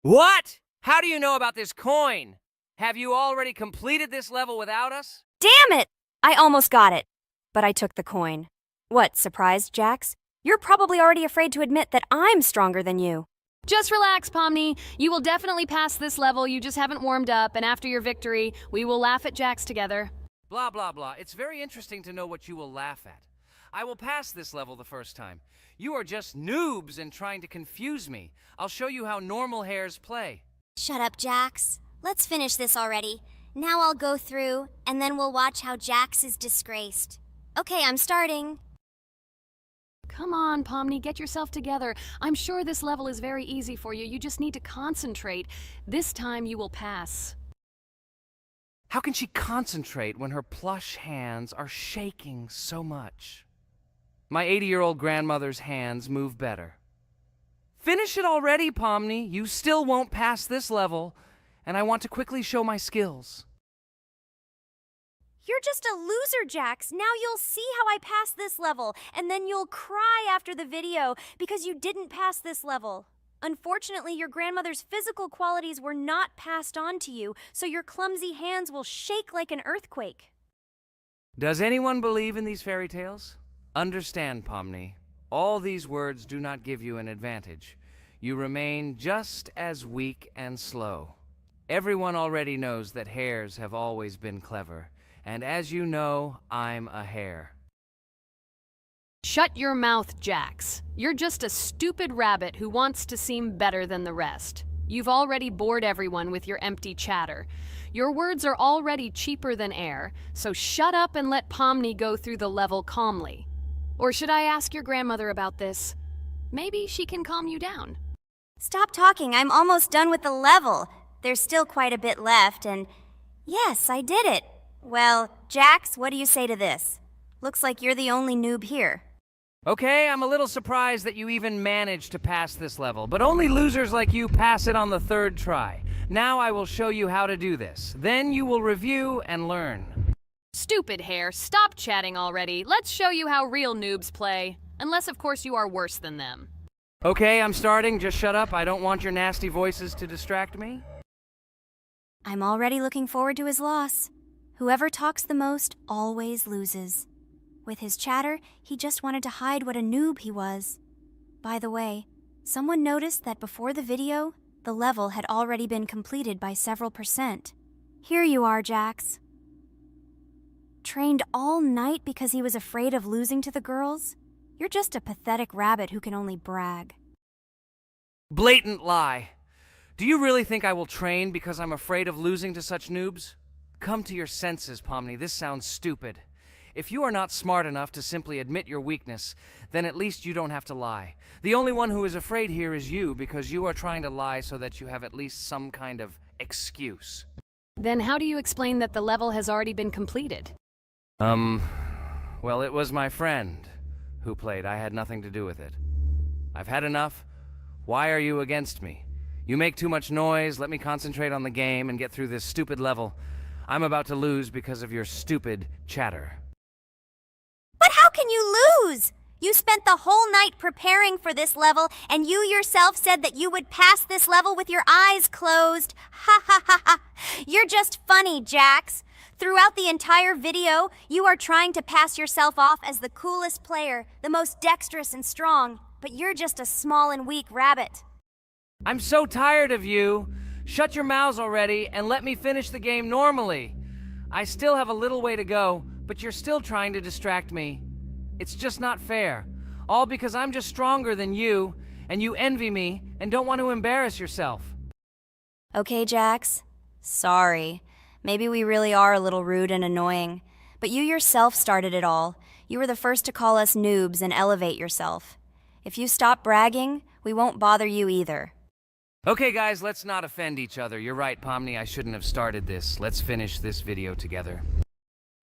What? How do you know about this coin? Have you already completed this level without us? Damn it! I almost got it, but I took the coin. What, surprised, Jax? You're probably already afraid to admit that I'm stronger than you. Just relax, Pomni. You will definitely pass this level, you just haven't warmed up, and after your victory, we will laugh at Jax together. Blah, blah, blah. It's very interesting to know what you will laugh at. I will pass this level the first time. You are just noobs and trying to confuse me. I'll show you how normal hares play. Shut up, Jax. Let's finish this already. Now I'll go through, and then we'll watch how Jax is disgraced. Okay, I'm starting. Come on, Pomni, get yourself together. I'm sure this level is very easy for you. You just need to concentrate. This time you will pass. How can she concentrate when her plush hands are shaking so much? My 80-year-old grandmother's hands move better. Finish it already, Pomni. You still won't pass this level, and I want to quickly show my skills. You're just a loser, Jax. Now you'll see how I pass this level, and then you'll cry after the video because you didn't pass this level. Unfortunately, your grandmother's physical qualities were not passed on to you, so your clumsy hands will shake like an earthquake. Does anyone believe in these fairy tales? Understand, Pomni. All these words do not give you an advantage. You remain just as weak and slow. Everyone already knows that hares have always been clever. And as you know, I'm a hare. Shut your mouth, Jax. You're just a stupid rabbit who wants to seem better than the rest. You've already bored everyone with your empty chatter. Your words are already cheaper than air, so shut up and let Pomni go through the level calmly. Or should I ask your grandmother about this? Maybe she can calm you down. Stop talking, I'm almost done with the level. There's still quite a bit left, and yes, I did it. Well, Jax, what do you say to this? Looks like you're the only noob here. Okay, I'm a little surprised that you even managed to pass this level, but only losers like you pass it on the third try. Now I will show you how to do this. Then you will review and learn. Stupid hare, stop chatting already. Let's show you how real noobs play. Unless, of course, you are worse than them. Okay, I'm starting. Just shut up. I don't want your nasty voices to distract me. I'm already looking forward to his loss. Whoever talks the most always loses. With his chatter, he just wanted to hide what a noob he was. By the way, someone noticed that before the video, the level had already been completed by several %. Here you are, Jax. Trained all night because he was afraid of losing to the girls? You're just a pathetic rabbit who can only brag. Blatant lie. Do you really think I will train because I'm afraid of losing to such noobs? Come to your senses, Pomni. This sounds stupid. If you are not smart enough to simply admit your weakness, then at least you don't have to lie. The only one who is afraid here is you, because you are trying to lie so that you have at least some kind of excuse. Then how do you explain that the level has already been completed? Well, it was my friend who played. I had nothing to do with it. I've had enough. Why are you against me? You make too much noise. Let me concentrate on the game and get through this stupid level. I'm about to lose because of your stupid chatter. But how can you lose? You spent the whole night preparing for this level, and you yourself said that you would pass this level with your eyes closed. Ha ha ha ha. You're just funny, Jax. Throughout the entire video, you are trying to pass yourself off as the coolest player, the most dexterous and strong, but you're just a small and weak rabbit. I'm so tired of you. Shut your mouths already and let me finish the game normally. I still have a little way to go, but you're still trying to distract me. It's just not fair. All because I'm just stronger than you, and you envy me and don't want to embarrass yourself. Okay, Jax. Sorry. Maybe we really are a little rude and annoying. But you yourself started it all. You were the first to call us noobs and elevate yourself. If you stop bragging, we won't bother you either. Okay, guys, let's not offend each other. You're right, Pomni, I shouldn't have started this. Let's finish this video together.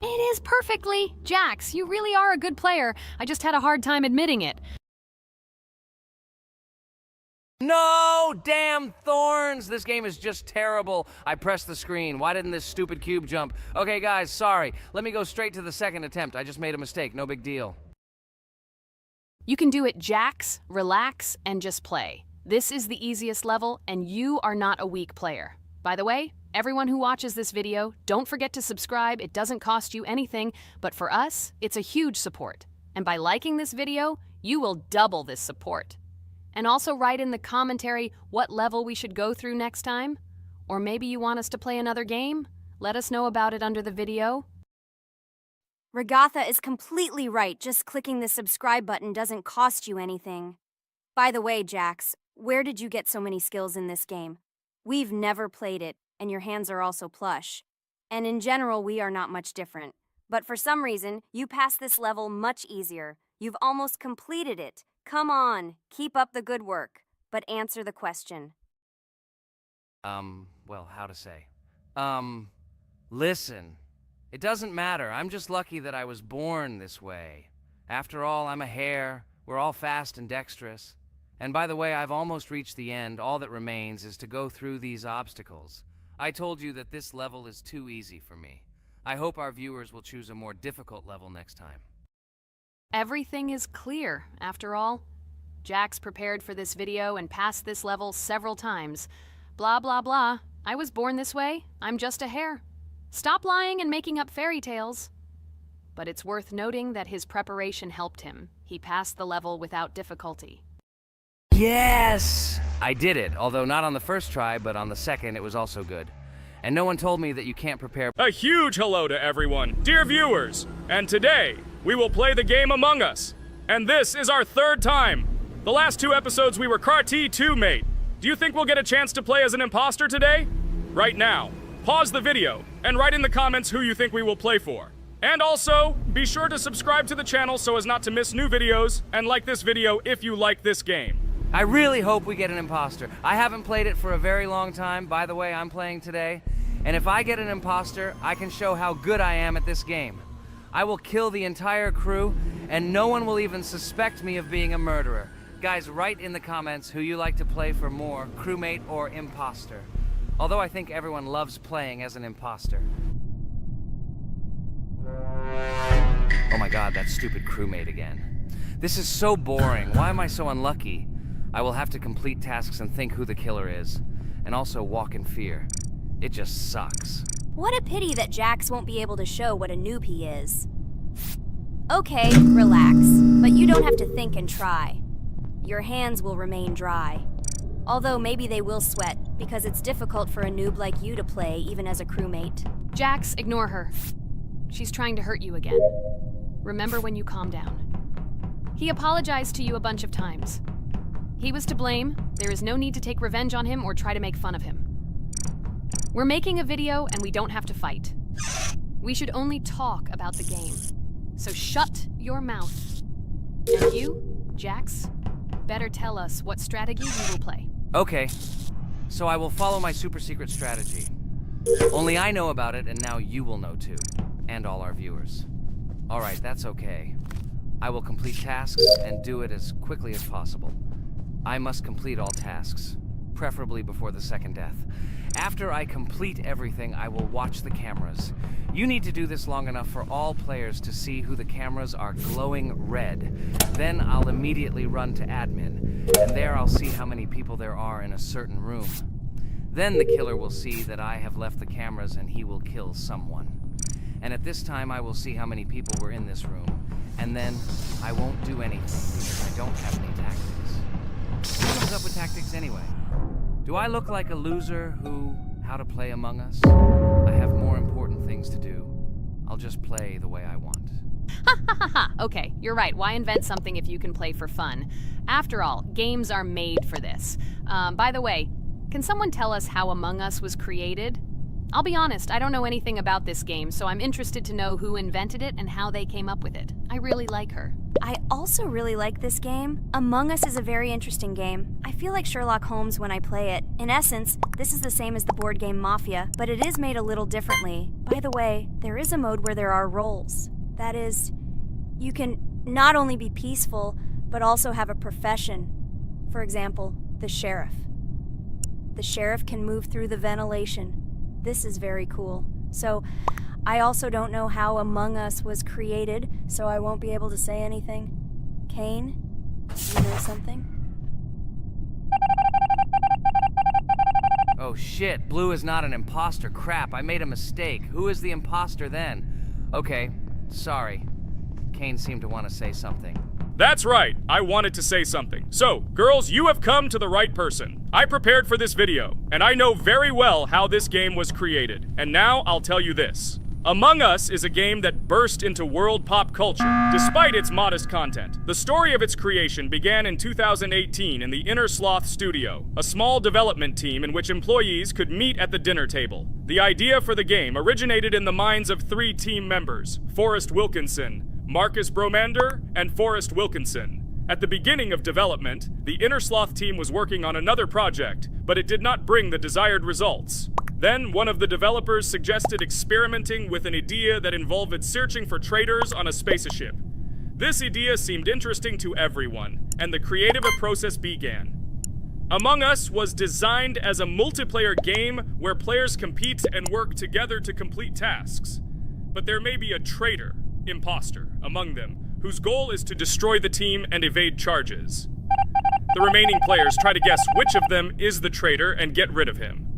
It is perfectly. Jax, you really are a good player. I just had a hard time admitting it. No! Damn thorns! This game is just terrible. I pressed the screen. Why didn't this stupid cube jump? Okay, guys, sorry. Let me go straight to the second attempt. I just made a mistake. No big deal. You can do it, Jax, relax, and just play. This is the easiest level, and you are not a weak player. By the way, everyone who watches this video, don't forget to subscribe. It doesn't cost you anything, but for us, it's a huge support. And by liking this video, you will double this support. And also write in the commentary what level we should go through next time. Or maybe you want us to play another game? Let us know about it under the video. Regatha is completely right. Just clicking the subscribe button doesn't cost you anything. By the way, Jax, where did you get so many skills in this game? We've never played it, and your hands are also plush. And in general, we are not much different. But for some reason, you passed this level much easier. You've almost completed it. Come on, keep up the good work, but answer the question. Well, how to say? Listen. It doesn't matter. I'm just lucky that I was born this way. After all, I'm a hare. We're all fast and dexterous. And by the way, I've almost reached the end. All that remains is to go through these obstacles. I told you that this level is too easy for me. I hope our viewers will choose a more difficult level next time. Everything is clear, after all. Jax prepared for this video and passed this level several times. Blah, blah, blah. I was born this way. I'm just a hare. Stop lying and making up fairy tales. But it's worth noting that his preparation helped him. He passed the level without difficulty. Yes! I did it, although not on the first try, but on the second it was also good. And no one told me that you can't prepare. A huge hello to everyone, dear viewers. And today, we will play the game Among Us. And this is our third time. The last two episodes we were Carti 2 mate. Do you think we'll get a chance to play as an imposter today? Right now, pause the video and write in the comments who you think we will play for. And also, be sure to subscribe to the channel so as not to miss new videos, and like this video if you like this game. I really hope we get an imposter. I haven't played it for a very long time. By the way, I'm playing today. And if I get an imposter, I can show how good I am at this game. I will kill the entire crew, and no one will even suspect me of being a murderer. Guys, write in the comments who you like to play for more, crewmate or imposter. Although I think everyone loves playing as an imposter. Oh my god, that stupid crewmate again. This is so boring. Why am I so unlucky? I will have to complete tasks and think who the killer is. And also walk in fear. It just sucks. What a pity that Jax won't be able to show what a noob he is. Okay, relax. But you don't have to think and try. Your hands will remain dry. Although maybe they will sweat, because it's difficult for a noob like you to play, even as a crewmate. Jax, ignore her. She's trying to hurt you again. Remember when you calm down. He apologized to you a bunch of times. He was to blame. There is no need to take revenge on him or try to make fun of him. We're making a video and we don't have to fight. We should only talk about the game. so shut your mouth. And you, Jax, better tell us what strategy you will play. Okay, so I will follow my super secret strategy. Only I know about it, and now you will know too. And all our viewers. Alright, that's okay. I will complete tasks and do it as quickly as possible. I must complete all tasks, preferably before the second death. After I complete everything, I will watch the cameras. You need to do this long enough for all players to see who the cameras are glowing red. Then I'll immediately run to admin, and there I'll see how many people there are in a certain room. Then the killer will see that I have left the cameras and he will kill someone. And at this time I will see how many people were in this room. And then I won't do anything because I don't have any tactics. Who comes up with tactics anyway? Do I look like a loser how to play Among Us? I have more important things to do. I'll just play the way I want. Ha ha ha ha! Okay, you're right. Why invent something if you can play for fun? After all, games are made for this. By the way, can someone tell us how Among Us was created? I'll be honest, I don't know anything about this game, so I'm interested to know who invented it and how they came up with it. I really like her. I also really like this game. Among Us is a very interesting game. I feel like Sherlock Holmes when I play it. In essence, this is the same as the board game Mafia, but it is made a little differently. By the way, there is a mode where there are roles. That is, you can not only be peaceful, but also have a profession. For example, the sheriff. The sheriff can move through the ventilation. This is very cool. So, I also don't know how Among Us was created, so I won't be able to say anything. Kane, you know something? Oh shit, Blue is not an imposter. Crap, I made a mistake. Who is the imposter then? Okay, sorry. Kane seemed to want to say something. That's right, I wanted to say something. So, girls, you have come to the right person. I prepared for this video, and I know very well how this game was created. And now I'll tell you this. Among Us is a game that burst into world pop culture, despite its modest content. The story of its creation began in 2018 in the Inner Sloth Studio, a small development team in which employees could meet at the dinner table. The idea for the game originated in the minds of 3 team members, Forrest Wilkinson, Marcus Bromander, and Forrest Wilkinson. At the beginning of development, the Inner Sloth team was working on another project, but it did not bring the desired results. Then, one of the developers suggested experimenting with an idea that involved searching for traitors on a spaceship. This idea seemed interesting to everyone, and the creative process began. Among Us was designed as a multiplayer game where players compete and work together to complete tasks. But there may be a traitor, imposter, among them, whose goal is to destroy the team and evade charges. The remaining players try to guess which of them is the traitor and get rid of him.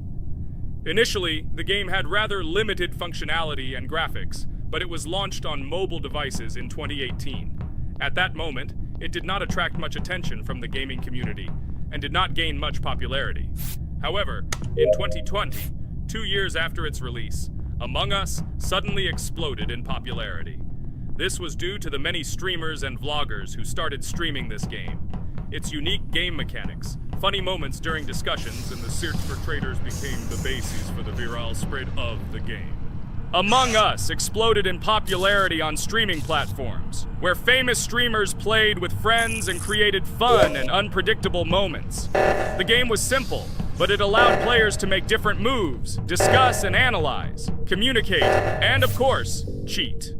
Initially, the game had rather limited functionality and graphics, but it was launched on mobile devices in 2018. At that moment, it did not attract much attention from the gaming community and did not gain much popularity. However, in 2020, 2 years after its release, Among Us suddenly exploded in popularity. This was due to the many streamers and vloggers who started streaming this game. Its unique game mechanics, funny moments during discussions, and the search for traitors became the basis for the viral spread of the game. Among Us exploded in popularity on streaming platforms, where famous streamers played with friends and created fun and unpredictable moments. The game was simple, but it allowed players to make different moves, discuss and analyze, communicate, and of course, cheat.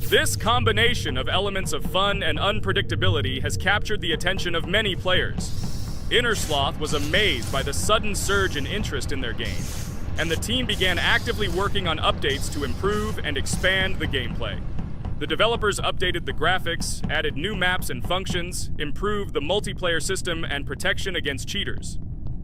This combination of elements of fun and unpredictability has captured the attention of many players. Inner Sloth was amazed by the sudden surge in interest in their game, and the team began actively working on updates to improve and expand the gameplay. The developers updated the graphics, added new maps and functions, improved the multiplayer system and protection against cheaters.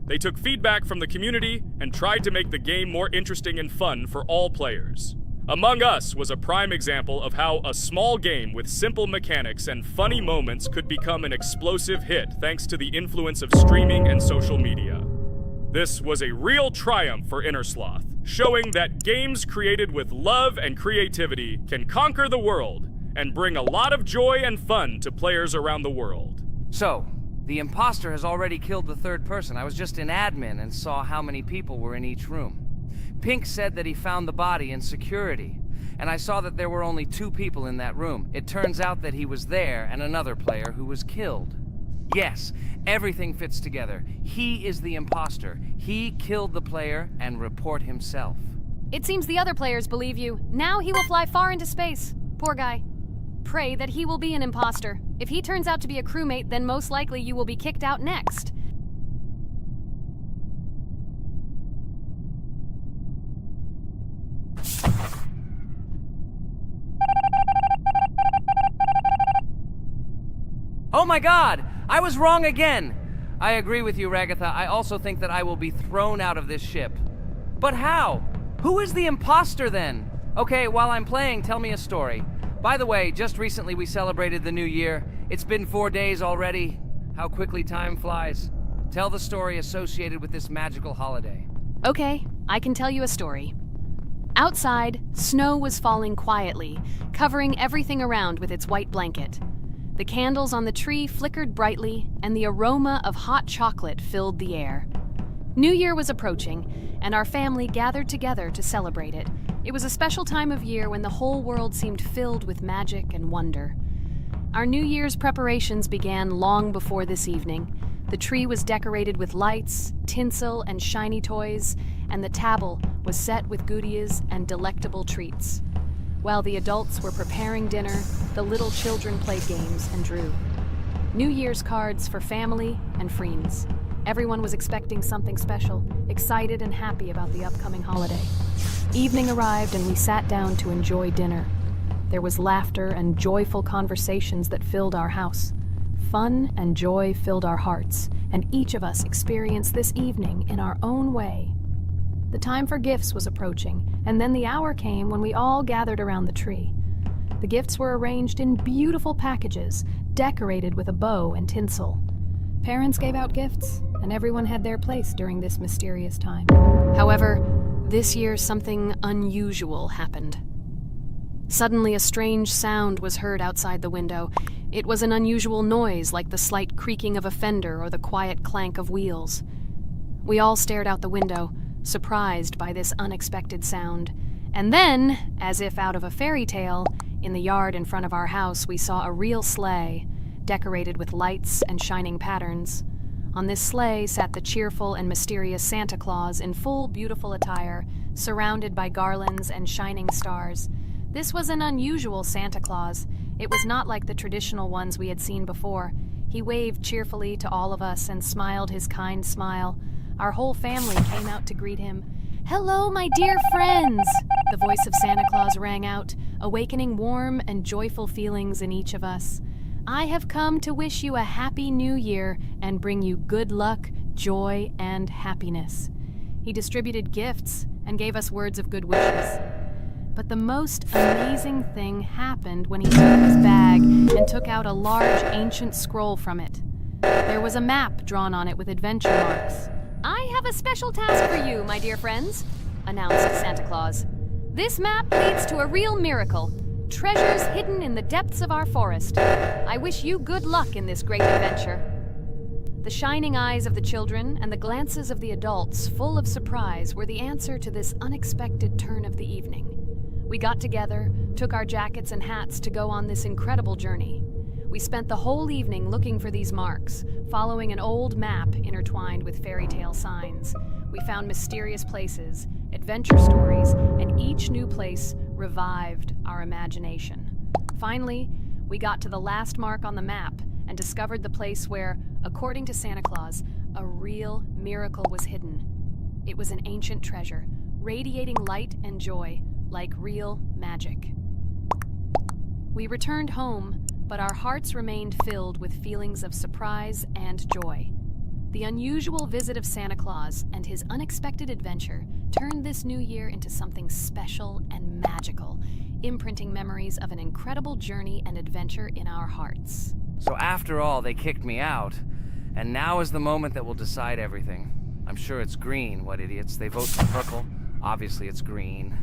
They took feedback from the community and tried to make the game more interesting and fun for all players. Among Us was a prime example of how a small game with simple mechanics and funny moments could become an explosive hit thanks to the influence of streaming and social media. This was a real triumph for Inner Sloth, showing that games created with love and creativity can conquer the world and bring a lot of joy and fun to players around the world. So, the imposter has already killed the third person. I was just in admin and saw how many people were in each room. Pink said that he found the body in security, and I saw that there were only 2 people in that room. It turns out that he was there and another player who was killed. Yes, everything fits together. He is the imposter. He killed the player and report himself. It seems the other players believe you. Now he will fly far into space. Poor guy. Pray that he will be an imposter. If he turns out to be a crewmate, then most likely you will be kicked out next. Oh my God! I was wrong again! I agree with you, Ragatha. I also think that I will be thrown out of this ship. But how? Who is the imposter then? Okay, while I'm playing, tell me a story. By the way, just recently we celebrated the new year. It's been 4 days already. How quickly time flies. Tell the story associated with this magical holiday. Okay, I can tell you a story. Outside, snow was falling quietly, covering everything around with its white blanket. The candles on the tree flickered brightly, and the aroma of hot chocolate filled the air. New Year was approaching, and our family gathered together to celebrate it. It was a special time of year when the whole world seemed filled with magic and wonder. Our New Year's preparations began long before this evening. The tree was decorated with lights, tinsel, and shiny toys, and the table was set with goodies and delectable treats. While the adults were preparing dinner, the little children played games and drew. New Year's cards for family and friends. Everyone was expecting something special, excited and happy about the upcoming holiday. Evening arrived and we sat down to enjoy dinner. There was laughter and joyful conversations that filled our house. Fun and joy filled our hearts, and each of us experienced this evening in our own way. The time for gifts was approaching, and then the hour came when we all gathered around the tree. The gifts were arranged in beautiful packages, decorated with a bow and tinsel. Parents gave out gifts, and everyone had their place during this mysterious time. However, this year something unusual happened. Suddenly a strange sound was heard outside the window. It was an unusual noise, like the slight creaking of a fender or the quiet clank of wheels. We all stared out the window, surprised by this unexpected sound. And then, as if out of a fairy tale, in the yard in front of our house we saw a real sleigh, decorated with lights and shining patterns. On this sleigh sat the cheerful and mysterious Santa Claus in full beautiful attire, surrounded by garlands and shining stars. This was an unusual Santa Claus. It was not like the traditional ones we had seen before. He waved cheerfully to all of us and smiled his kind smile. Our whole family came out to greet him. "Hello, my dear friends!" The voice of Santa Claus rang out, awakening warm and joyful feelings in each of us. "I have come to wish you a happy new year and bring you good luck, joy, and happiness." He distributed gifts and gave us words of good wishes. But the most amazing thing happened when he took his bag and took out a large ancient scroll from it. There was a map drawn on it with adventure marks. "I have a special task for you, my dear friends," announced Santa Claus. "This map leads to a real miracle. Treasures hidden in the depths of our forest. I wish you good luck in this great adventure." The shining eyes of the children and the glances of the adults, full of surprise, were the answer to this unexpected turn of the evening. We got together, took our jackets and hats to go on this incredible journey. We spent the whole evening looking for these marks, following an old map intertwined with fairy tale signs. We found mysterious places, adventure stories, and each new place revived our imagination. Finally, we got to the last mark on the map and discovered the place where, according to Santa Claus, a real miracle was hidden. It was an ancient treasure, radiating light and joy, like real magic. We returned home, but our hearts remained filled with feelings of surprise and joy. The unusual visit of Santa Claus and his unexpected adventure turned this new year into something special and magical, imprinting memories of an incredible journey and adventure in our hearts. So after all, they kicked me out, and now is the moment that will decide everything. I'm sure it's green, what idiots. They vote for purple. Obviously it's green.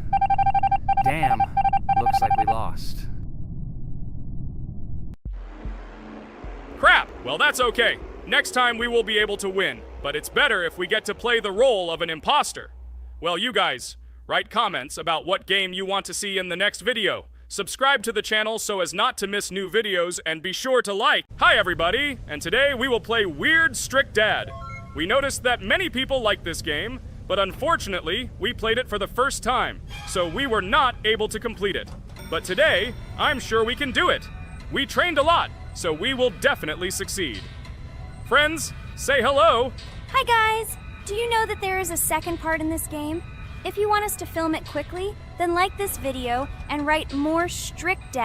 Damn, looks like we lost. Crap! Well, that's okay. Next time we will be able to win, but it's better if we get to play the role of an imposter. Well, you guys, write comments about what game you want to see in the next video. Subscribe to the channel so as not to miss new videos, and be sure to like. Hi everybody, and today we will play Weird Strict Dad. We noticed that many people like this game, but unfortunately, we played it for the first time, so we were not able to complete it. But today, I'm sure we can do it. We trained a lot, so we will definitely succeed. Friends, say hello. Hi guys! Do you know that there is a second part in this game? If you want us to film it quickly, then like this video and write more strict dad